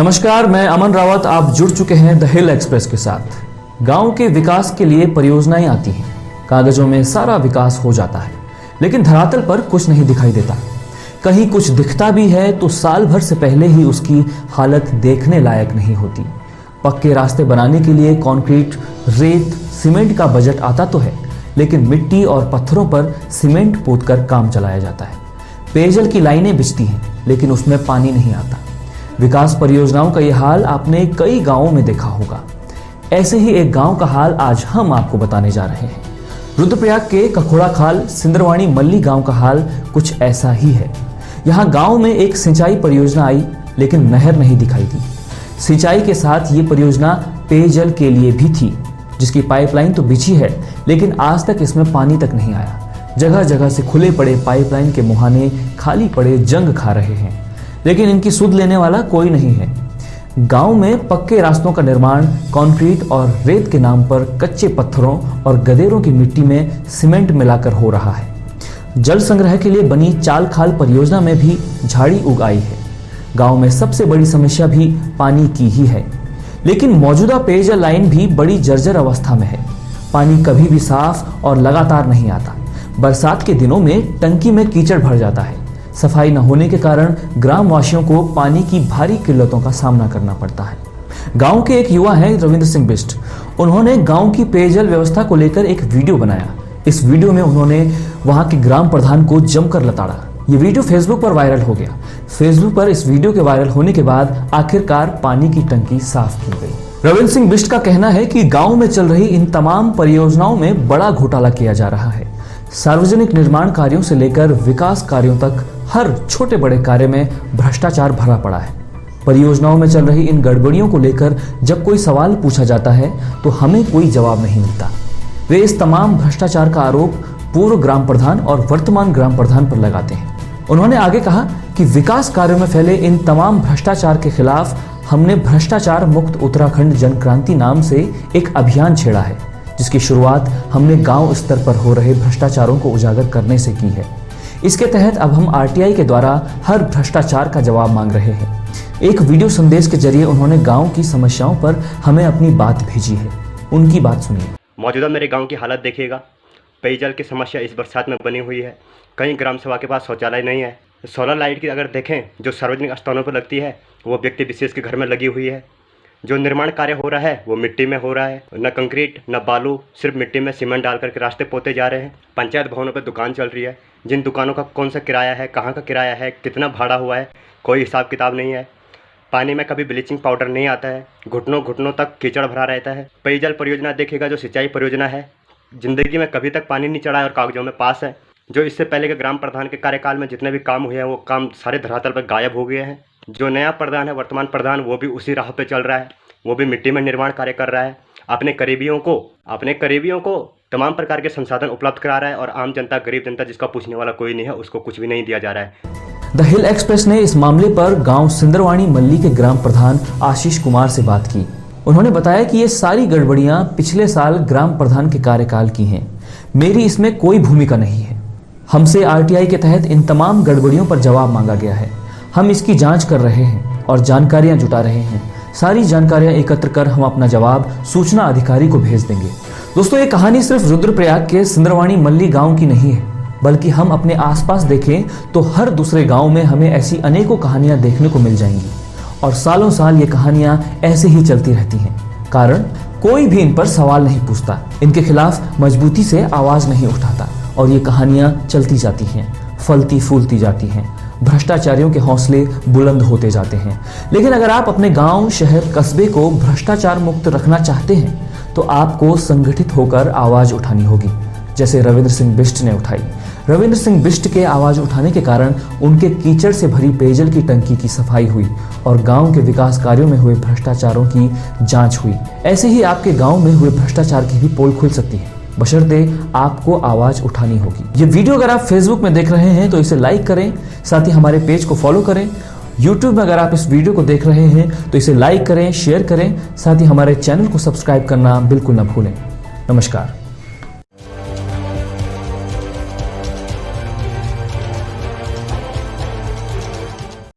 नमस्कार, मैं अमन रावत। आप जुड़ चुके हैं द हिल एक्सप्रेस के साथ। गांव के विकास के लिए परियोजनाएं आती हैं, कागजों में सारा विकास हो जाता है, लेकिन धरातल पर कुछ नहीं दिखाई देता। कहीं कुछ दिखता भी है तो साल भर से पहले ही उसकी हालत देखने लायक नहीं होती। पक्के रास्ते बनाने के लिए कंक्रीट, रेत, सीमेंट का बजट आता तो है, लेकिन मिट्टी और पत्थरों पर सीमेंट पोतकर काम चलाया जाता है। पेयजल की लाइनें बिछती हैं, लेकिन उसमें पानी नहीं आता। विकास परियोजनाओं का यह हाल आपने कई गांवों में देखा होगा। ऐसे ही एक गांव का हाल आज हम आपको बताने जा रहे हैं। रुद्रप्रयाग के कखोड़ा खाल सिंदरवाणी मल्ली गांव का हाल कुछ ऐसा ही है। यहाँ गांव में एक सिंचाई परियोजना आई, लेकिन नहर नहीं दिखाई दी। सिंचाई के साथ ये परियोजना पेयजल के लिए भी थी, जिसकी पाइपलाइन तो बिछी है, लेकिन आज तक इसमें पानी तक नहीं आया। जगह जगह से खुले पड़े पाइपलाइन के मुहाने खाली पड़े जंग खा रहे हैं, लेकिन इनकी सुध लेने वाला कोई नहीं है। गांव में पक्के रास्तों का निर्माण कंक्रीट और रेत के नाम पर कच्चे पत्थरों और गदेरों की मिट्टी में सीमेंट मिलाकर हो रहा है। जल संग्रह के लिए बनी चाल खाल परियोजना में भी झाड़ी उग आई है। गांव में सबसे बड़ी समस्या भी पानी की ही है, लेकिन मौजूदा पेयजल लाइन भी बड़ी जर्जर अवस्था में है। पानी कभी भी साफ और लगातार नहीं आता। बरसात के दिनों में टंकी में कीचड़ भर जाता है। सफाई न होने के कारण ग्राम वासियों को पानी की भारी किल्लतों का सामना करना पड़ता है। गांव के एक युवा हैं रविंद्र सिंह बिष्ट। उन्होंने गांव की पेयजल व्यवस्था को लेकर एक वीडियो बनाया। इस वीडियो में उन्होंने वहां के ग्राम प्रधान को जमकर लताड़ा। ये वीडियो फेसबुक पर वायरल हो गया। फेसबुक पर इस वीडियो के वायरल होने के बाद आखिरकार पानी की टंकी साफ की गई। रविंद्र सिंह बिष्ट का कहना है कि गांव में चल रही इन तमाम परियोजनाओं में बड़ा घोटाला किया जा रहा है। सार्वजनिक निर्माण कार्यों से लेकर विकास कार्यों तक हर छोटे बड़े कार्य में भ्रष्टाचार भरा पड़ा है। परियोजनाओं में चल रही इन गड़बड़ियों को लेकर जब कोई सवाल पूछा जाता है तो हमें कोई जवाब नहीं मिलता। वे इस तमाम भ्रष्टाचार का आरोप पूर्व ग्राम प्रधान और वर्तमान ग्राम प्रधान पर लगाते हैं। उन्होंने आगे कहा कि विकास कार्यों में फैले इन तमाम भ्रष्टाचार के खिलाफ हमने भ्रष्टाचार मुक्त उत्तराखंड जन क्रांति नाम से एक अभियान छेड़ा है, जिसकी शुरुआत हमने गांव स्तर पर हो रहे भ्रष्टाचारों को उजागर करने से की है। इसके तहत अब हम आरटीआई के द्वारा हर भ्रष्टाचार का जवाब मांग रहे हैं। एक वीडियो संदेश के जरिए उन्होंने गांव की समस्याओं पर हमें अपनी बात भेजी है। उनकी बात सुनिए। मौजूदा मेरे गांव की हालत देखिएगा। पेयजल की समस्या इस बरसात में बनी हुई है। कई ग्राम सभा के पास शौचालय नहीं है। सोलर लाइट की अगर देखें जो सार्वजनिक स्थानों पर लगती है, वो व्यक्ति विशेष के घर में लगी हुई है। जो निर्माण कार्य हो रहा है वो मिट्टी में हो रहा है, न कंक्रीट न बालू, सिर्फ मिट्टी में सीमेंट डाल करके रास्ते पोते जा रहे हैं। पंचायत भवनों पर दुकान चल रही है, जिन दुकानों का कौन सा किराया है, कहाँ का किराया है, कितना भाड़ा हुआ है, कोई हिसाब किताब नहीं है। पानी में कभी ब्लीचिंग पाउडर नहीं आता है। घुटनों घुटनों तक कीचड़ भरा रहता है। पेयजल परियोजना देखिएगा, जो सिंचाई परियोजना है, जिंदगी में कभी तक पानी नहीं चढ़ा है और कागजों में पास है। जो इससे पहले के ग्राम प्रधान के कार्यकाल में जितने भी काम हुए हैं वो काम सारे धरातल पर गायब हो गए हैं। जो नया प्रधान है, वर्तमान प्रधान, वो भी उसी राह पर चल रहा है। वो भी मिट्टी में निर्माण कार्य कर रहा है। अपने करीबियों को तमाम प्रकार के संसाधन उपलब्ध करा रहा है, और आम जनता, गरीब जनता जिसका पूछने वाला कोई नहीं है, उसको कुछ भी नहीं दिया जा रहा है। द हिल एक्सप्रेस ने इस मामले पर गांव सिंदरवाणी मल्ली के ग्राम प्रधान आशीष कुमार से बात की। उन्होंने बताया कि ये सारी गड़बड़ियां पिछले साल ग्राम प्रधान के कार्यकाल की हैं। मेरी इसमें कोई भूमिका नहीं है। हमसे आरटीआई के तहत इन तमाम गड़बड़ियों पर जवाब मांगा गया है। हम इसकी जांच कर रहे हैं और जानकारियां जुटा रहे हैं। सारी जानकारियां एकत्र कर हम अपना जवाब सूचना अधिकारी को भेज देंगे। दोस्तों, ये कहानी सिर्फ रुद्रप्रयाग के सिंदरवाणी मल्ली गांव की नहीं है, बल्कि हम अपने आसपास देखें तो हर दूसरे गांव में हमें ऐसी अनेकों कहानियां देखने को मिल जाएंगी। और सालों साल ये कहानियां ऐसे ही चलती रहती हैं, कारण कोई भी इन पर सवाल नहीं पूछता, इनके खिलाफ मजबूती से आवाज नहीं उठाता, और ये कहानियां चलती जाती हैं, फलती फूलती जाती हैं। भ्रष्टाचारियों के हौसले बुलंद होते जाते हैं। लेकिन अगर आप अपने गांव, शहर, कस्बे को भ्रष्टाचार मुक्त रखना चाहते हैं तो आपको संगठित होकर आवाज उठानी होगी, जैसे रविंद्र सिंह बिष्ट ने उठाई। रविंद्र सिंह बिष्ट के आवाज उठाने के कारण उनके कीचड़ से भरी पेयजल की टंकी की सफाई हुई और गांव के विकास कार्यों में हुए भ्रष्टाचारों की जांच हुई। ऐसे ही आपके गांव में हुए भ्रष्टाचार की भी पोल खुल सकती है, बशर्ते आपको आवाज उठानी होगी। ये वीडियो अगर आप फेसबुक में देख रहे हैं तो इसे लाइक करें, साथ ही हमारे पेज को फॉलो करें। यूट्यूब में अगर आप इस वीडियो को देख रहे हैं तो इसे लाइक करें, शेयर करें, साथ ही हमारे चैनल को सब्सक्राइब करना बिल्कुल न भूलें। नमस्कार।